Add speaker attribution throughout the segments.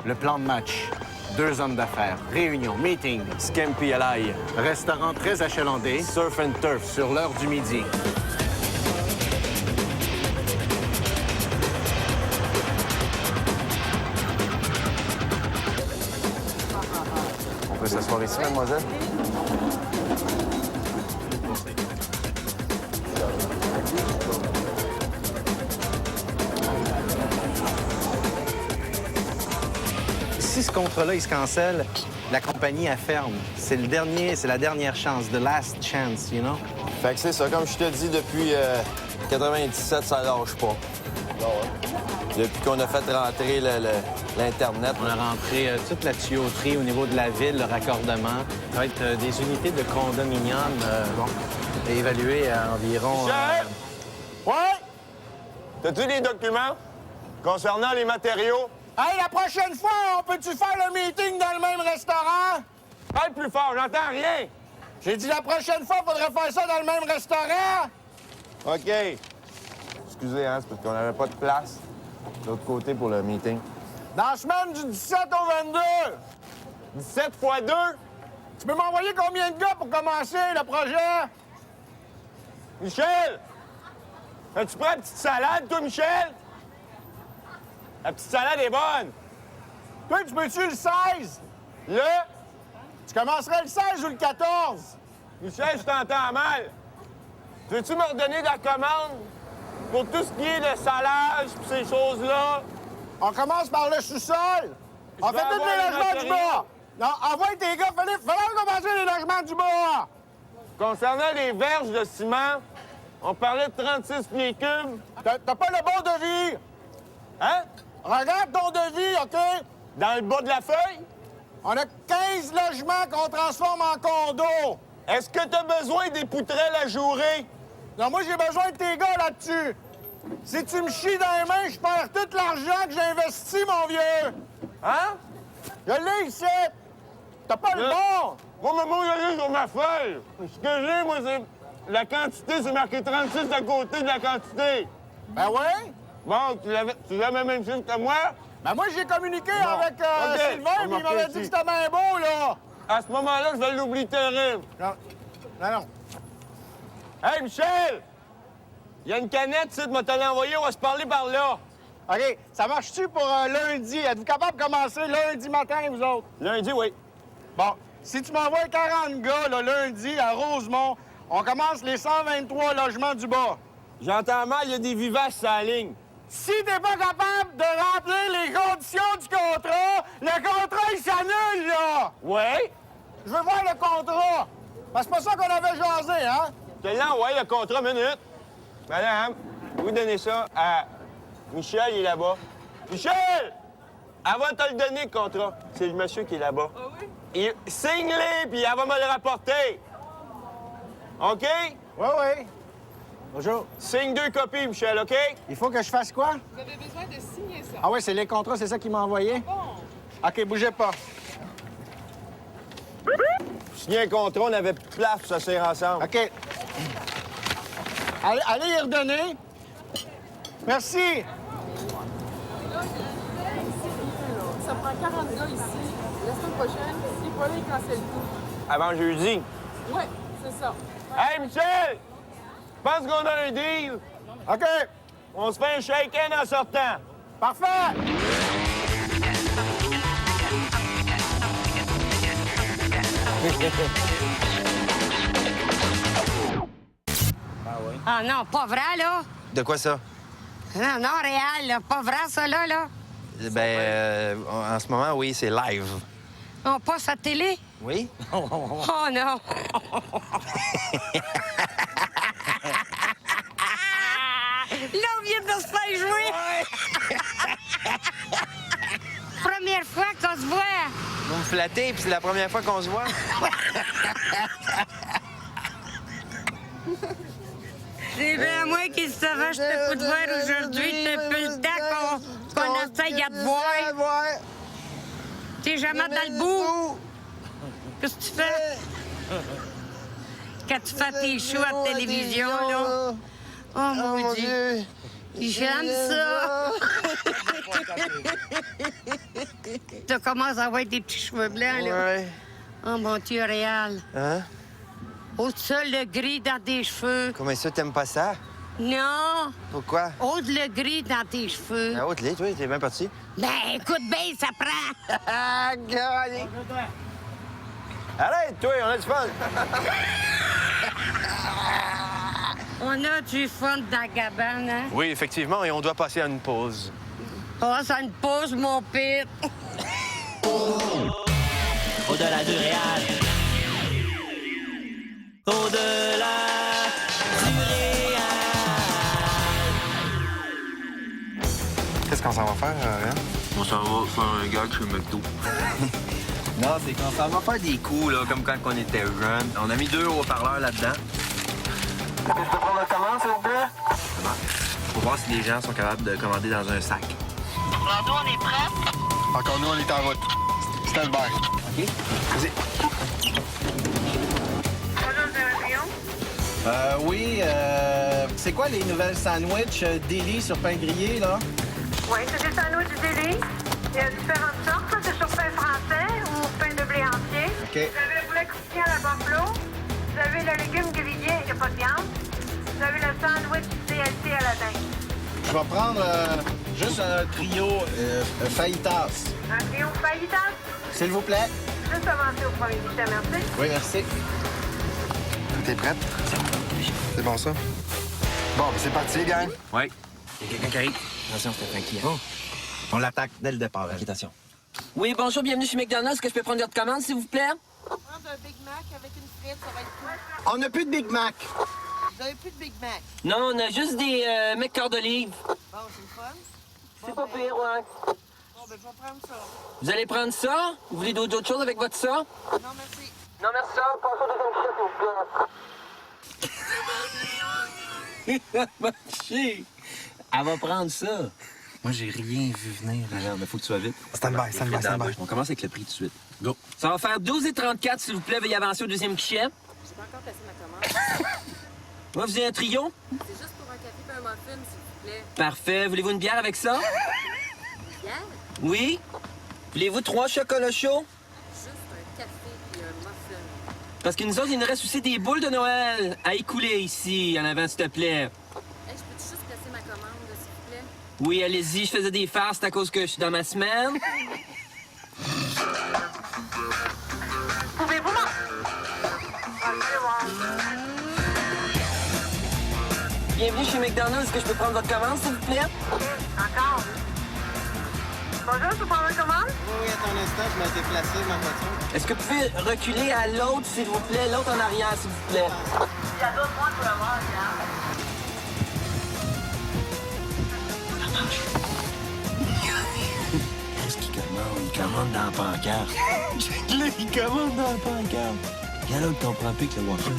Speaker 1: Le plan de match. 2 hommes d'affaires. Réunion, meeting.
Speaker 2: Scampi à l'ail.
Speaker 1: Restaurant très achalandé.
Speaker 2: Surf and turf.
Speaker 1: Sur l'heure du midi.
Speaker 2: On peut s'asseoir ici, mademoiselle?
Speaker 1: Si ce contrat-là, il se cancelle, la compagnie, elle ferme. C'est la dernière chance, the last chance, you know?
Speaker 2: Fait que c'est ça, comme je te dis, depuis 97, ça lâche pas. Depuis qu'on a fait rentrer l'Internet.
Speaker 1: On a rentré toute la tuyauterie au niveau de la ville, le raccordement. Ça va être des unités de condominium, évaluées à environ...
Speaker 3: Chef! Ouais? T'as-tu des documents concernant les matériaux?
Speaker 4: Hey, la prochaine fois, on peut-tu faire le meeting dans le même restaurant?
Speaker 3: Parle plus fort, j'entends rien.
Speaker 4: J'ai dit la prochaine fois, faudrait faire ça dans le même restaurant.
Speaker 3: OK.
Speaker 2: Excusez, hein, c'est parce qu'on n'avait pas de place de l'autre côté pour le meeting.
Speaker 4: Dans la semaine du 17 au 22.
Speaker 3: 17 x 2?
Speaker 4: Tu peux m'envoyer combien de gars pour commencer le projet?
Speaker 3: Michel! As-tu pris la petite salade, toi, Michel? La petite salade est bonne.
Speaker 4: Toi, tu peux-tu le 16?
Speaker 3: Là,
Speaker 4: Tu commencerais le 16 ou le 14?
Speaker 3: Michel, je t'entends mal. Veux-tu me redonner de la commande pour tout ce qui est le salage pis ces choses-là?
Speaker 4: On commence par le sous-sol. On
Speaker 3: Je
Speaker 4: fait
Speaker 3: vais
Speaker 4: tous
Speaker 3: avoir
Speaker 4: les
Speaker 3: le
Speaker 4: logements du
Speaker 3: matériel.
Speaker 4: bas. Non, envoie tes gars, fallait commencer les logements du bas.
Speaker 3: Concernant les verges de ciment, on parlait de 36 pieds cubes.
Speaker 4: T'as pas le bon devis.
Speaker 3: Hein?
Speaker 4: Regarde ton devis, OK?
Speaker 3: Dans le bas de la feuille?
Speaker 4: On a 15 logements qu'on transforme en condos.
Speaker 3: Est-ce que tu as besoin des poutrelles ajourées?
Speaker 4: Non, moi, j'ai besoin de tes gars là-dessus. Si tu me chies dans les mains, je perds tout l'argent que j'ai investi, mon vieux.
Speaker 3: Hein?
Speaker 4: Je l'ai ici. T'as pas le
Speaker 3: Là.
Speaker 4: bon.
Speaker 3: Moi, maman, il sur ma feuille. Ce que j'ai, moi, c'est la quantité, c'est marqué 36 à côté de la quantité.
Speaker 4: Ben oui.
Speaker 3: Bon, tu l'avais le même chiffre que moi?
Speaker 4: Ben moi, j'ai communiqué
Speaker 3: Bon.
Speaker 4: avec
Speaker 3: OK,
Speaker 4: Sylvain,
Speaker 3: on
Speaker 4: puis il
Speaker 3: m'a
Speaker 4: m'avait
Speaker 3: fait
Speaker 4: dit que
Speaker 3: ici.
Speaker 4: c'était bien beau, là.
Speaker 3: À ce moment-là, je vais l'oublier terrible.
Speaker 4: Non, non.
Speaker 3: Hey, Michel! Il y a une canette, tu sais, de me te l'envoyer, on va se parler par là.
Speaker 4: OK, ça marche-tu pour lundi? Êtes-vous capable de commencer lundi matin, vous autres?
Speaker 3: Lundi, oui.
Speaker 4: Bon, si tu m'envoies 40 gars, là, lundi, à Rosemont, on commence les 123 logements du bas.
Speaker 3: J'entends mal, il y a des vivaces sur la ligne.
Speaker 4: Si t'es pas capable de remplir les conditions du contrat, le contrat, il s'annule, là!
Speaker 3: Ouais?
Speaker 4: Je veux voir le contrat. Parce que c'est pas ça qu'on avait jasé, hein?
Speaker 3: Je te l'envoie, le contrat, minute. Madame, vous donnez ça à Michel, il est là-bas. Michel! Elle va te le donner, le contrat. C'est le monsieur qui est là-bas. Ah oui? Signe-les, puis elle va me le rapporter. OK?
Speaker 4: Oui, oui. Bonjour.
Speaker 3: Signe 2 copies, Michel, OK?
Speaker 4: Il faut que je fasse quoi?
Speaker 5: Vous avez besoin de signer ça.
Speaker 4: Ah oui, c'est les contrats, c'est ça qu'il m'a envoyé?
Speaker 5: Bon.
Speaker 4: OK, bougez pas.
Speaker 3: Signer un contrat, on avait plus de place pour s'asseoir ensemble.
Speaker 4: OK. Allez y redonner. Merci.
Speaker 5: Ça prend 40 gars ici. La semaine prochaine, s'il n'est pas là, il cancelle tout.
Speaker 3: Avant jeudi.
Speaker 5: Oui, c'est ça.
Speaker 3: Hey, Michel! Je pense qu'on a un deal.
Speaker 4: OK.
Speaker 3: On se fait un shake-in en sortant.
Speaker 4: Parfait.
Speaker 6: Ah non, pas vrai, là.
Speaker 2: De quoi ça?
Speaker 6: Non, non, réel, là. Pas vrai, ça, là, là.
Speaker 2: Ben, en ce moment, oui, c'est live.
Speaker 6: On passe à la télé?
Speaker 2: Oui?
Speaker 6: Oh non! Là, on vient de se faire jouer! Première fois qu'on se voit!
Speaker 2: Vous me flattez, puis c'est la première fois qu'on se voit.
Speaker 6: C'est bien moi qui savais, je te peux te voir aujourd'hui. T'as peu le temps qu'on essaye à te voir. T'es jamais dans le bout. Qu'est-ce que tu fais? Quand tu fais tes shows à la télévision, là. Oh, mon Dieu. J'aime ça. Tu commences à avoir des petits cheveux blancs, là.
Speaker 2: Ouais.
Speaker 6: Oh, mon Dieu, Réal.
Speaker 2: Hein?
Speaker 6: Ôte ça, le gris dans tes cheveux.
Speaker 2: Comment ça, t'aimes pas ça?
Speaker 6: Non!
Speaker 2: Pourquoi?
Speaker 6: Ôte le gris dans tes cheveux.
Speaker 2: Ah, haute-les, toi, t'es bien parti.
Speaker 6: Ben, écoute bien, ça prend.
Speaker 2: Ah, allez! Arrête, toi, on a du fun!
Speaker 6: On a du fun dans la cabane, hein?
Speaker 3: Oui, effectivement, et on doit passer à une pause.
Speaker 6: Oh, ça me pose, mon pit.
Speaker 7: Au-delà du réel. Au-delà du réel.
Speaker 8: Qu'est-ce qu'on s'en va faire, Réal?
Speaker 9: On s'en va faire un gag chez McDo.
Speaker 2: Non, c'est qu'on s'en va faire des coups, là, comme quand on était jeunes. On a mis 2 haut-parleurs là-dedans. Est-ce que je peux prendre la commande, s'il vous plaît? Faut voir si les gens sont capables de commander dans un sac.
Speaker 6: Rando, on est prêts?
Speaker 8: Encore nous, on est en route. Stand by.
Speaker 2: OK? Vas-y.
Speaker 1: Oui, c'est quoi les nouvelles sandwichs délit sur pain grillé, là?
Speaker 10: Oui, c'est des sandwichs délit. Il y a différentes sortes. Là. C'est sur pain français ou pain de blé entier.
Speaker 1: OK.
Speaker 10: Vous avez le poulet croustillant à la buffalo. Vous avez le légume grillé, il n'y a pas de viande. Vous avez le sandwich CLT à la dinde.
Speaker 1: Je vais prendre juste un trio fajitas.
Speaker 10: Un trio fajitas.
Speaker 1: S'il vous plaît.
Speaker 10: Juste avancer au premier guichet, merci.
Speaker 1: Oui, merci.
Speaker 8: T'es prête? C'est bon, ça? Bon, ben c'est parti, gang.
Speaker 2: Oui. Il y a quelqu'un qui arrive. Attention, c'était tranquille. Oh.
Speaker 1: On l'attaque dès le départ.
Speaker 2: OK, attention.
Speaker 7: Oui, bonjour, bienvenue chez McDonald's. Est-ce que je peux prendre votre commande, s'il vous plaît?
Speaker 5: Prendre un Big Mac avec une frite, ça va être cool.
Speaker 1: On n'a plus de Big Mac.
Speaker 5: Vous avez plus de Big Mac.
Speaker 7: Non, on a juste des mecs cœur d'olive.
Speaker 5: Bon, c'est le fun.
Speaker 7: C'est pas pire, ouais.
Speaker 5: Bon, ben, je vais prendre ça.
Speaker 7: Vous allez prendre ça? Vous voulez d'autres choses avec votre ça?
Speaker 5: Non, merci.
Speaker 7: Non, merci, ça. Passez au deuxième s'il vous plaît. Marché. Elle va prendre ça.
Speaker 2: Moi, j'ai rien vu venir. Regarde, mais faut que tu sois vite.
Speaker 8: Stand by, stand by, stand by.
Speaker 2: On commence avec le prix tout de suite. Go.
Speaker 7: Ça va faire 12,34, s'il vous plaît. Veuillez avancer au deuxième guichet.
Speaker 5: J'ai pas encore passé ma commande.
Speaker 7: Moi, vous avez un trio?
Speaker 5: C'est juste pour un café et un muffin, s'il vous plaît.
Speaker 7: Parfait. Voulez-vous une bière avec ça?
Speaker 5: Bière?
Speaker 7: Oui. Voulez-vous 3 chocolats chauds?
Speaker 5: Juste un café et un muffin.
Speaker 7: Parce que nous autres, il nous reste aussi des boules de Noël à écouler ici, en avant, s'il te plaît.
Speaker 5: Hey, je peux-tu juste placer ma commande, s'il vous plaît?
Speaker 7: Oui, allez-y, je faisais des farces à cause que je suis dans ma semaine.
Speaker 10: Pouvez-vous m'en...
Speaker 7: Bienvenue chez McDonald's. Est-ce que je peux prendre votre commande, s'il vous plaît?
Speaker 10: Encore. Bonjour, je peux prendre une commande?
Speaker 1: Oui, à ton instant, je m'ai déplacé ma voiture.
Speaker 7: Est-ce que vous pouvez reculer à l'autre, s'il vous plaît? L'autre en arrière, s'il vous plaît.
Speaker 10: Il y a d'autres points pour avoir,
Speaker 2: Qu'est-ce qu'il commande? Il commande dans la pancarte. Il commande dans la pancarte. Il y en a qui comprend plus que le Walker.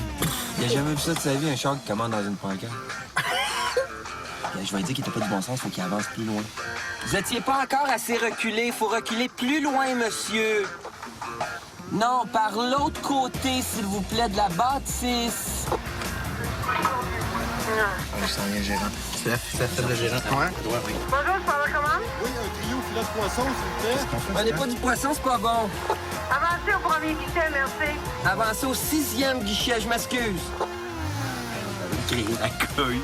Speaker 2: Il a jamais vu ça de sa vie, un char qui commande dans une pancarte. Je vais lui dire qu'il était pas du bon sens, faut qu'il avance plus loin.
Speaker 7: Vous étiez pas encore assez reculé. Il faut reculer plus loin, monsieur. Non, par l'autre côté, s'il vous plaît, de la bâtisse.
Speaker 8: Je sens bien, gérant.
Speaker 1: C'est le gérant.
Speaker 8: Ouais?
Speaker 10: Bonjour, je prends votre commande?
Speaker 4: Oui, un trio filet de poisson, s'il vous plaît.
Speaker 7: Prenez pas du poisson, c'est pas bon.
Speaker 10: Avancez au premier guichet, merci.
Speaker 7: Avancez au 6e guichet, je m'excuse.
Speaker 2: Créer la couille.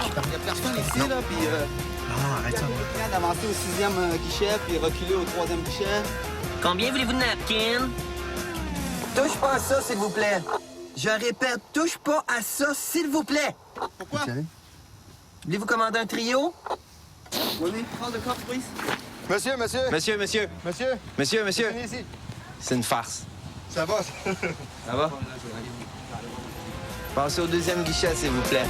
Speaker 11: Il y a personne ici, là, puis...
Speaker 8: Non, arrête ça.
Speaker 11: d'avancer au 6e guichet, puis reculer au 3e guichet.
Speaker 7: Combien voulez-vous de napkins? Touche pas à ça, s'il vous plaît. Je répète, touche pas à ça, s'il vous plaît.
Speaker 4: Pourquoi?
Speaker 7: Voulez-vous commander un trio?
Speaker 11: Oui, prends le corps, please.
Speaker 2: Monsieur, monsieur. Monsieur, monsieur.
Speaker 4: Monsieur,
Speaker 2: Monsieur, monsieur.
Speaker 4: venez ici.
Speaker 2: C'est une farce.
Speaker 4: Ça va?
Speaker 2: Ça va? Passez au deuxième guichet, s'il vous plaît.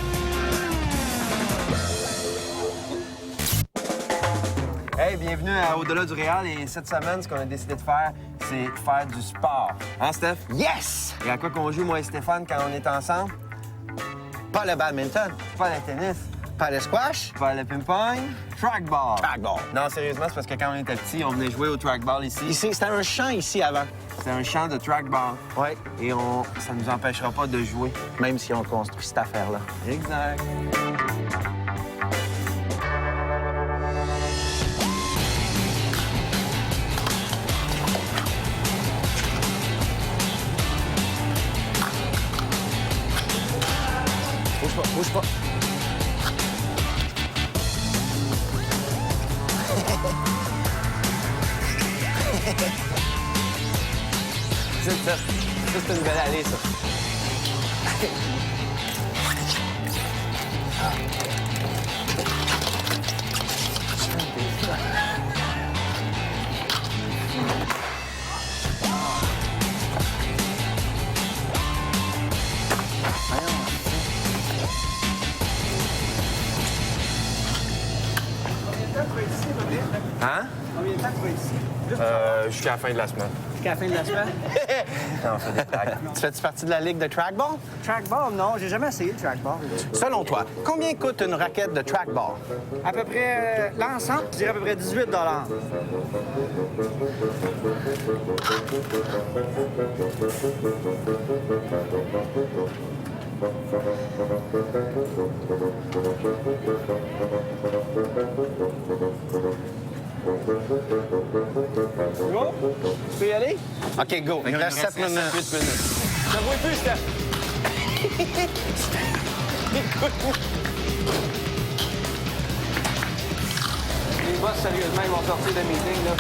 Speaker 2: Hey, bienvenue à Au-delà du Réal. Et cette semaine, ce qu'on a décidé de faire, c'est faire du sport. Hein, Steph?
Speaker 1: Yes!
Speaker 2: Et à quoi qu'on joue, moi et Stéphane, quand on est ensemble?
Speaker 1: Pas le badminton,
Speaker 2: Pas le tennis,
Speaker 1: pas le squash,
Speaker 2: pas le ping-pong, trackball.
Speaker 1: trackball.
Speaker 2: Non, sérieusement, c'est parce que quand on était petit, on venait jouer au trackball ici.
Speaker 1: Ici, c'était un champ ici avant.
Speaker 2: C'est un champ de trackball.
Speaker 1: Oui,
Speaker 2: Et ça nous empêchera pas de jouer.
Speaker 1: même si on construit cette affaire-là.
Speaker 2: Exact.
Speaker 1: Ça, c'est une belle allée, ça.
Speaker 3: Hein?
Speaker 11: Combien de temps tu vas être ici?
Speaker 3: Jusqu'à la fin de la semaine.
Speaker 11: Jusqu'à la fin de la semaine?
Speaker 3: Non, on fait des blagues.
Speaker 1: Tu fais-tu partie de la ligue de trackball?
Speaker 11: Trackball, non, j'ai jamais essayé le trackball.
Speaker 1: Selon toi, combien coûte une raquette de trackball?
Speaker 11: À peu près, l'ensemble, je dirais à peu près 18
Speaker 1: Tu peux y aller? OK, go. Il nous reste 7 minutes. 8 minutes.
Speaker 3: Je ne vois plus, Steph.
Speaker 11: Les boss, sérieusement, ils vont sortir de meeting, là.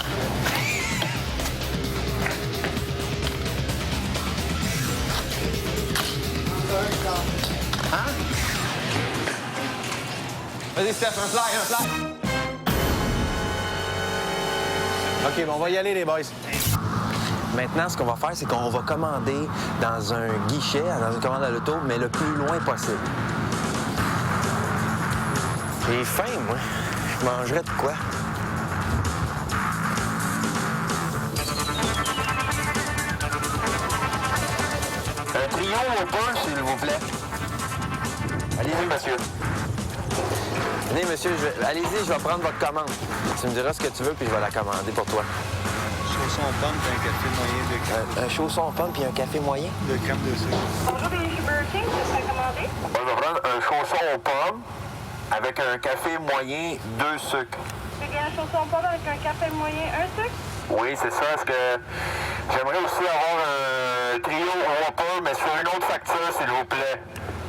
Speaker 1: Hein? Vas-y, Steph, un fly. OK, bon, on va y aller, les boys.
Speaker 2: Maintenant, ce qu'on va faire, c'est qu'on va commander dans un guichet, dans une commande à l'auto, mais le plus loin possible. J'ai faim, moi. Je mangerais de quoi? Un trio au pain, s'il vous plaît. Allez-y, monsieur. Venez, monsieur, allez-y, je vais prendre votre commande. Tu me diras ce que tu veux, puis je vais la commander pour toi.
Speaker 11: Chausson pomme et un café moyen de crème.
Speaker 2: Un chausson pomme puis un café moyen?
Speaker 11: De crème de sucre.
Speaker 10: Bonjour, Bienvenue chez Burger King, c'est ça commandé?
Speaker 9: On va prendre un chausson aux pommes avec un café moyen, 2 sucres.
Speaker 10: C'est bien un chausson pomme avec un café moyen, un sucre?
Speaker 9: Oui, c'est ça. Est-ce que j'aimerais aussi avoir un trio aux pommes, mais sur une autre facture, s'il vous plaît.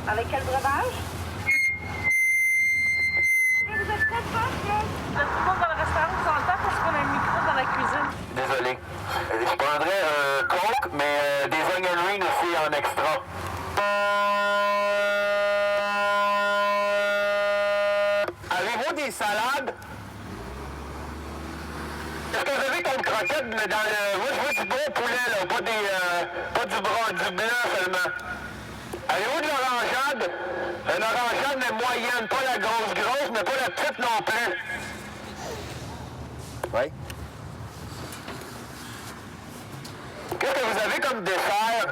Speaker 10: Avec quel breuvage? Vous êtes très proche, là?
Speaker 5: Tout le monde dans le restaurant, vous entend parce qu'on a un micro dans la cuisine.
Speaker 9: Désolé. Je prendrais un Coke, mais des onion rings aussi en extra. Avez-vous des salades? Est-ce que vous avez comme croquette mais dans le... Moi, je veux du bon poulet, là, pas du blanc seulement. Avez-vous de l'orangeade? Une orangeade, mais moyenne, pas la grosse, mais pas la petite non plus. Oui. Qu'est-ce que vous avez comme dessert?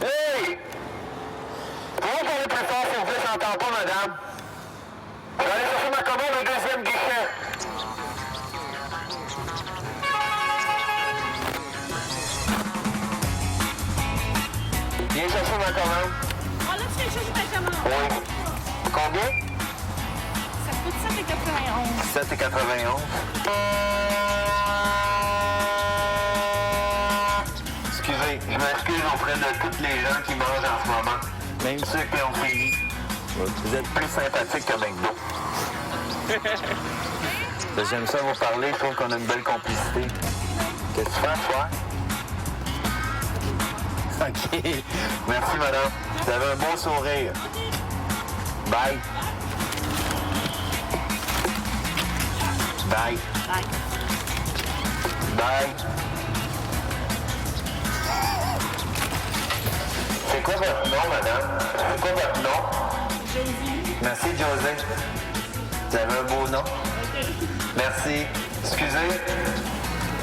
Speaker 9: Hey! Pouvez-vous parler plus fort, s'il vous plaît? J'entends pas, madame. Je vais aller chercher ma commande au deuxième guichet. Viens chercher ma commande.
Speaker 5: Oh, là, tu viens chercher ta commande.
Speaker 9: Oui. Combien?
Speaker 5: Ça coûte 7,91.
Speaker 9: 7,91. Excusez, je m'excuse auprès de toutes les gens qui mangent en ce moment. Même ceux qui ont fini. Vous êtes plus sympathiques que McDo. J'aime ça vous parler, je trouve qu'on a une belle complicité. Qu'est-ce que tu fais à soir? OK. Merci, madame. Vous avez un beau sourire. Bye. Bye.
Speaker 5: Bye.
Speaker 9: Bye. C'est quoi votre nom, madame? C'est quoi votre nom?
Speaker 5: Josie.
Speaker 9: Merci, José. Vous avez un beau nom? Merci. Excusez.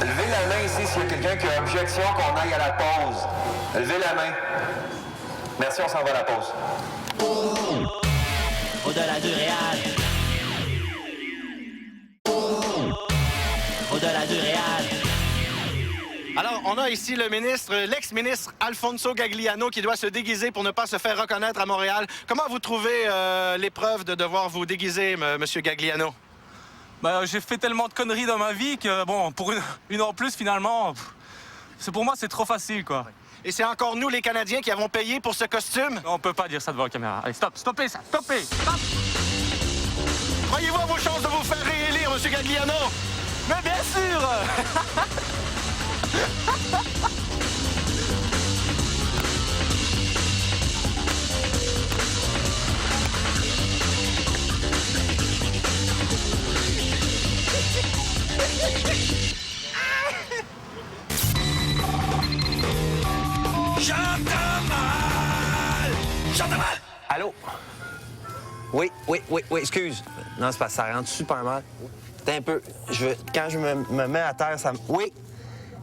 Speaker 9: Levez la main ici s'il y a quelqu'un qui a objection qu'on aille à la pause. Levez la main. Merci, on s'en va à la pause.
Speaker 12: Au-delà du réel. Au-delà du réel.
Speaker 4: Alors, on a ici le ministre, l'ex-ministre Alfonso Gagliano qui doit se déguiser pour ne pas se faire reconnaître à Montréal. Comment vous trouvez l'épreuve de devoir vous déguiser, Monsieur Gagliano?
Speaker 13: Ben, j'ai fait tellement de conneries dans ma vie que, bon, pour une en plus, finalement, pour moi, c'est trop facile, quoi.
Speaker 4: Et c'est encore nous, les Canadiens, qui avons payé pour ce costume?
Speaker 13: On peut pas dire ça devant la caméra. Allez, stoppez ça, stoppez! Stop!
Speaker 4: Croyez-vous à vos chances de vous faire réélire, Monsieur Gagliano?
Speaker 13: Mais bien sûr!
Speaker 1: Allô? Oui, excuse. Non, c'est parce que ça rentre super mal. Attends un peu. Quand je me mets à terre, ça me... Oui?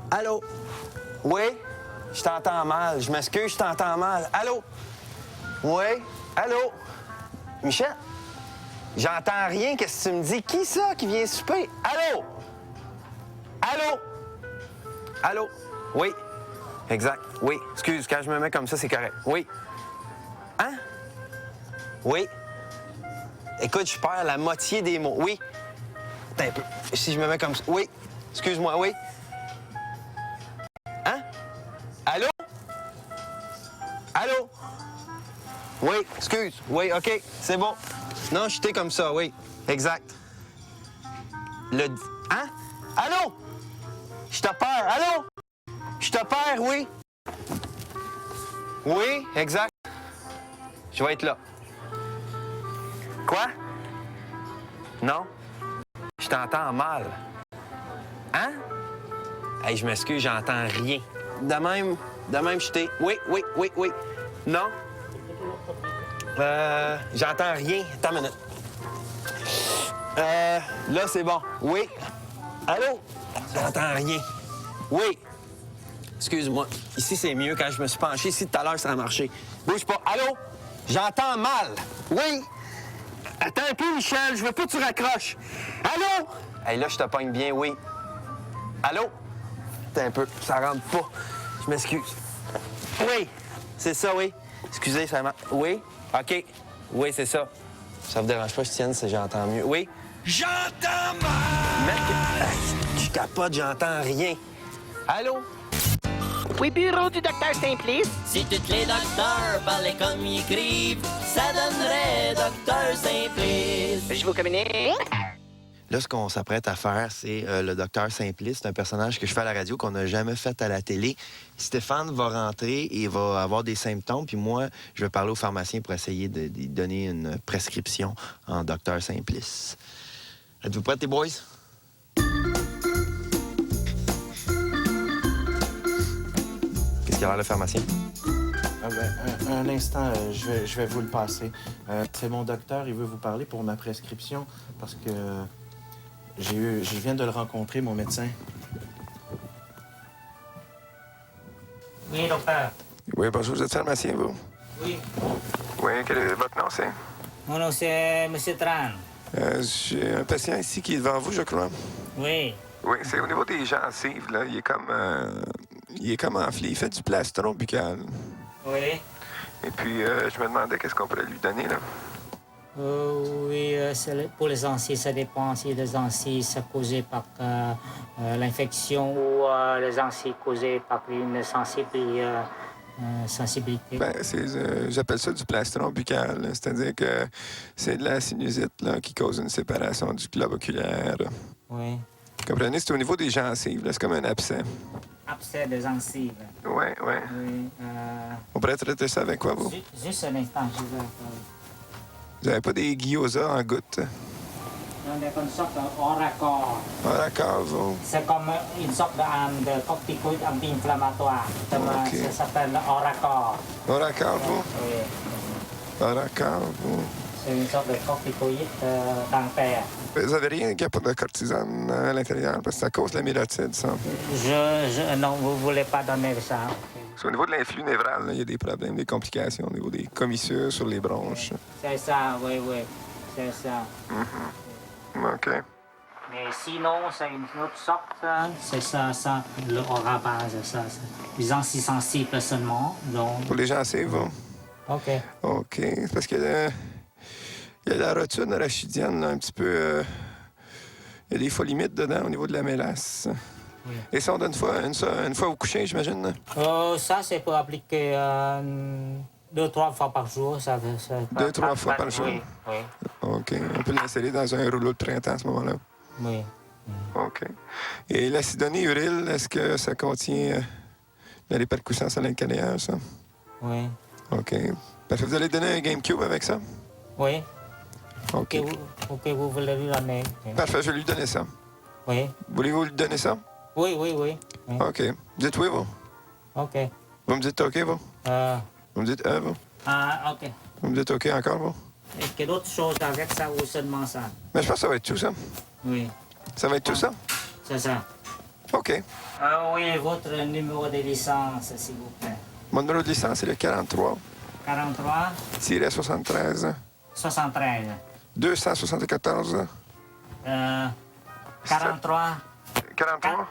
Speaker 1: Allô? Oui? Je t'entends mal. Je m'excuse, je t'entends mal. Allô? Oui? Allô? Michel? J'entends rien. Qu'est-ce que tu me dis? Qui ça qui vient souper? Allô? Allô? Allô? Oui? Exact. Oui. Excuse, quand je me mets comme ça, c'est correct. Oui. Hein? Oui. Écoute, je perds la moitié des mots. Oui. Attends un peu. Si je me mets comme ça. Oui. Excuse-moi, oui. Hein? Allô? Allô? Oui, excuse. Oui, OK, c'est bon. Non, j'étais comme ça, oui. Exact. Hein? Allô? Je te perds. Allô? Je te perds, oui. Oui, exact. Je vais être là. Quoi? Non? Je t'entends mal. Hein? Hey, je m'excuse, j'entends rien. De même, j'étais... Oui. Non? J'entends rien. Attends une minute. Là, c'est bon. Oui. Allô? J'entends rien. Oui. Excuse-moi. Ici, c'est mieux. Quand je me suis penché, ici, tout à l'heure, ça a marché. Bouge pas. Allô? J'entends mal. Oui. Attends un peu, Michel. Je veux pas que tu raccroches. Allô? Hey, là, je te pogne bien, oui. Allô? Attends un peu. Ça rentre pas. Je m'excuse. Oui. C'est ça, oui. Excusez, ça m'a... Oui? OK. Oui, c'est ça. Ça vous dérange pas, je tienne si j'entends mieux. Oui? J'entends mal! Mec, je capote, j'entends rien. Allô?
Speaker 14: Oui, bureau du docteur Simplice.
Speaker 12: Si tous les docteurs parlaient comme ils écrivent, ça donnerait Docteur Simplice.
Speaker 14: Je vous communique.
Speaker 2: Là, ce qu'on s'apprête à faire, c'est le docteur Simplice. C'est un personnage que je fais à la radio qu'on n'a jamais fait à la télé. Stéphane va rentrer et va avoir des symptômes, puis moi, je vais parler au pharmacien pour essayer de lui donner une prescription en docteur Simplice. Êtes-vous prêts, les boys? Qu'est-ce qu'il y a le pharmacien?
Speaker 15: Un instant, je vais vous le passer. C'est mon docteur, il veut vous parler pour ma prescription parce que je viens de le rencontrer, mon médecin.
Speaker 16: Oui, docteur.
Speaker 8: Oui, bonjour, vous êtes pharmacien, vous?
Speaker 16: Oui.
Speaker 8: Oui, quel est votre nom, c'est?
Speaker 16: Mon nom, c'est M. Tran.
Speaker 8: J'ai un patient ici qui est devant vous, je crois.
Speaker 16: Oui.
Speaker 8: Oui, c'est au niveau des gencives, là. Il est comme enflé. Il fait du plastron buccal.
Speaker 16: Oui.
Speaker 8: Et puis, je me demandais qu'est-ce qu'on pourrait lui donner, là.
Speaker 16: Oui, pour les gencives, ça dépend si les gencives sont causées par l'infection ou les gencives causées par une sensibilité.
Speaker 8: Ben, j'appelle ça du plastron buccal. C'est-à-dire que c'est de la sinusite là, qui cause une séparation du globe oculaire.
Speaker 16: Oui.
Speaker 8: Vous comprenez? C'est au niveau des gencives. C'est comme un abcès.
Speaker 16: Abcès de gencives.
Speaker 8: Oui.
Speaker 16: Oui.
Speaker 8: On pourrait traiter ça avec quoi, vous?
Speaker 16: Juste un instant, je vais...
Speaker 8: Vous n'avez pas des gyoza en gouttes?
Speaker 16: On est une sorte d'oracor.
Speaker 8: Oracor, vous?
Speaker 16: C'est comme une sorte de corticoïde anti-inflammatoire. Ça s'appelle oracor.
Speaker 8: Oracor, vous?
Speaker 16: Oui.
Speaker 8: Oracor, vous?
Speaker 16: C'est une sorte de corticoïde dentaire.
Speaker 8: Vous n'avez rien qui a pas de cortisone à l'intérieur, parce que ça cause la myrotide, ça.
Speaker 16: Non, vous ne voulez pas donner ça.
Speaker 8: Au niveau de l'influx névral, il y a des problèmes, des complications au niveau des commissures sur les bronches.
Speaker 16: C'est ça, oui. C'est ça.
Speaker 8: OK.
Speaker 16: Mais sinon, c'est une autre sorte. C'est ça, le orabase, ça. Les gencives sensibles seulement. Donc...
Speaker 8: Pour les gencives, vous?
Speaker 16: OK.
Speaker 8: OK. C'est parce que il y a la rotule arachidienne, là, un petit peu... il y a des folimides dedans au niveau de la mélasse.
Speaker 16: Oui.
Speaker 8: Et ça, on donne une fois au coucher, j'imagine?
Speaker 16: Ça, c'est pour appliquer 2-3 fois par jour.
Speaker 8: 2-3 fois par jour?
Speaker 16: Oui.
Speaker 8: OK. On peut l'installer dans un rouleau de printemps à ce moment-là?
Speaker 16: Oui.
Speaker 8: OK. Et l'acidonyl, est-ce que ça contient la répercussion sur l'intérieur, ça?
Speaker 16: Oui.
Speaker 8: OK. Parfait. Vous allez donner un GameCube avec ça?
Speaker 16: Oui.
Speaker 8: OK.
Speaker 16: Ok, vous voulez lui donner.
Speaker 8: Parfait, je vais lui donner ça.
Speaker 16: Oui.
Speaker 8: Voulez-vous lui donner ça?
Speaker 16: Oui, oui, oui. Oui.
Speaker 8: OK. Dites oui, vous.
Speaker 16: OK.
Speaker 8: Vous me dites OK, vous? Vous me dites vous?
Speaker 16: Ah, OK.
Speaker 8: Vous me dites OK encore, vous?
Speaker 16: Est-ce qu'il y a d'autres choses avec ça ou seulement ça?
Speaker 8: Mais je pense que ça va être tout, ça.
Speaker 16: Oui.
Speaker 8: Ça va être tout ça?
Speaker 16: C'est ça.
Speaker 8: OK.
Speaker 16: Oui, votre numéro de licence, s'il vous plaît.
Speaker 8: Mon numéro de licence, c'est le 43.
Speaker 16: 43
Speaker 8: 73
Speaker 16: 73
Speaker 8: 274
Speaker 16: 43
Speaker 8: 43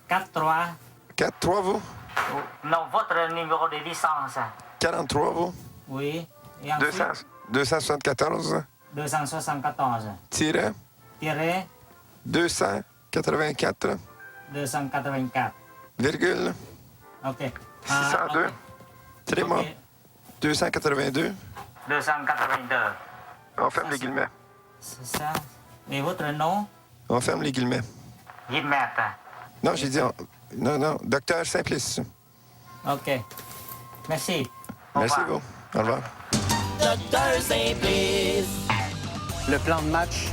Speaker 16: 43
Speaker 8: 43, vous?
Speaker 16: Non, votre numéro de licence.
Speaker 8: 43, vous?
Speaker 16: Oui. Et ensuite,
Speaker 8: 274
Speaker 16: 274
Speaker 8: tiré
Speaker 16: tiré
Speaker 8: 284
Speaker 16: 284.
Speaker 8: virgule
Speaker 16: OK.
Speaker 8: 602 tréma 282.
Speaker 16: 282.
Speaker 8: On ferme les guillemets.
Speaker 16: C'est ça. Et votre nom?
Speaker 8: On ferme les guillemets.
Speaker 16: Guillemette.
Speaker 8: Non, j'ai dit... Non, docteur Simplice.
Speaker 16: OK. Merci.
Speaker 8: Merci, vous. Au revoir.
Speaker 12: Docteur Simplice.
Speaker 17: Le plan de match,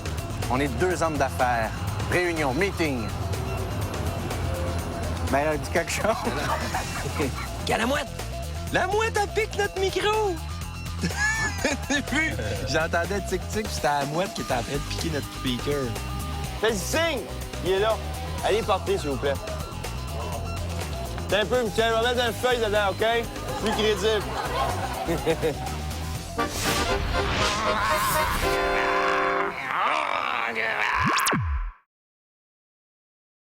Speaker 17: on est 2 hommes d'affaires. Réunion, meeting. Ben, elle a dit quelque chose.
Speaker 2: Qu'à la mouette! La mouette, elle pique notre micro! J'entendais tic-tic, puis c'était la mouette qui était en train de piquer notre speaker.
Speaker 3: Fais-y signe! Il est là. Allez porter, s'il vous plaît. T'es un peu, Michel. On va mettre une feuille dedans, OK? Plus crédible.